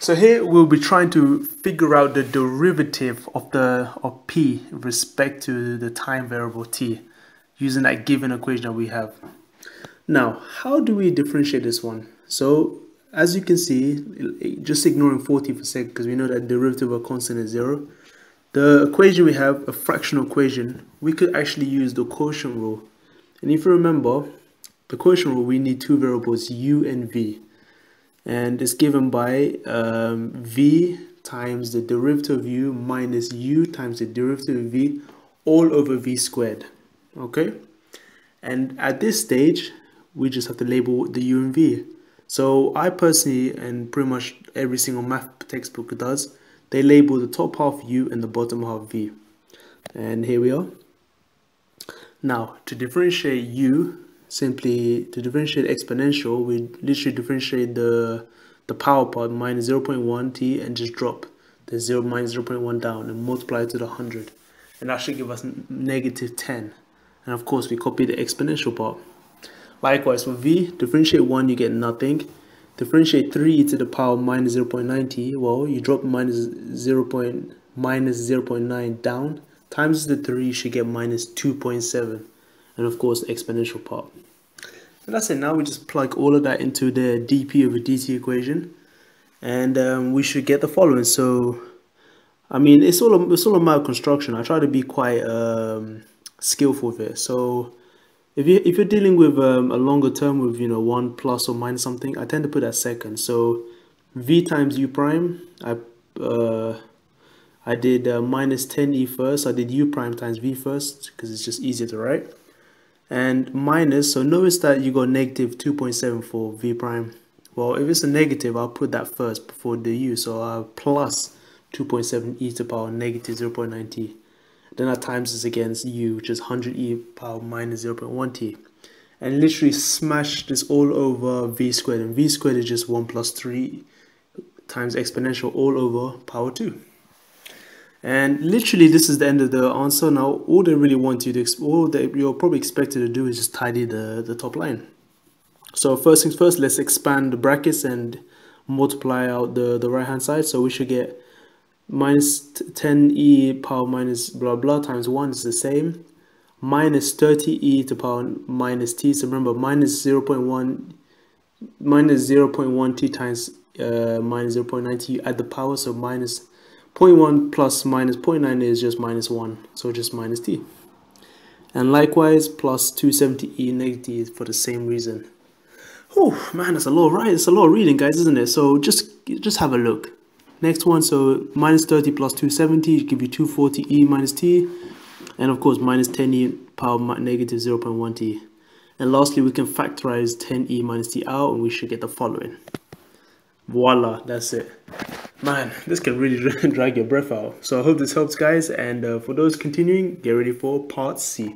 So here we'll be trying to figure out the derivative of p with respect to the time variable t using that given equation that we have. Now, how do we differentiate this one? So as you can see, just ignoring 40 for a second because we know that derivative of a constant is 0. The equation we have, a fractional equation, we could actually use the quotient rule. And if you remember, the quotient rule, we need two variables, u and v. And it's given by v times the derivative of u minus u times the derivative of v all over v squared. Okay? And at this stage, we just have to label the u and v. So I personally, and pretty much every single math textbook does, they label the top half u and the bottom half v. And here we are. Now, to differentiate u, simply to differentiate exponential, we literally differentiate the power part minus 0.1 t and just drop the 0 minus 0.1 down and multiply it to the 100. And that should give us negative 10. And of course, we copy the exponential part. Likewise, for v, differentiate 1, you get nothing. Differentiate 3 to the power minus 0.9 t, well, you drop minus 0.9 down. Times the 3, you should get minus 2.7. And of course, the exponential part. And that's it. Now we just plug all of that into the dp over dt equation. And we should get the following. So, I mean, it's all a matter of construction. I try to be quite skillful with it. So if you're dealing with a longer term with 1 plus or minus something, I tend to put that second. So v times u prime, I did minus 10e first. I did u prime times v first because it's just easier to write. And minus, so notice that you got negative 2.7 for v prime. Well, if it's a negative, I'll put that first before the u. So I'll plus 2.7 e to the power negative 0.9 t. Then I times this against u, which is 100e power minus 0.1 t. And literally smash this all over v squared. And v squared is just 1 plus 3 times exponential all over power 2. And literally this is the end of the answer. Now all they really want you to, all that you're probably expected to do is just tidy the top line. So first things first, let's expand the brackets and multiply out the right hand side. So we should get minus 10e power minus blah blah times 1 is the same. Minus 30e to the power minus t. So remember, minus 0.1 t times minus 0.9 t, you add the power. So minus 0.1 plus minus 0.9 is just minus 1. So just minus t. And likewise, plus 270e negative for the same reason. Oh man, that's a lot, right? It's a lot of reading, guys, isn't it? So just have a look. Next one, so minus 30 plus 270 give you 240e minus t. And of course, minus 10e power negative 0.1 t. And lastly, we can factorize 10e minus t out, and we should get the following. Voila, that's it. Man, this can really drag your breath out. So I hope this helps, guys. And for those continuing, get ready for part C.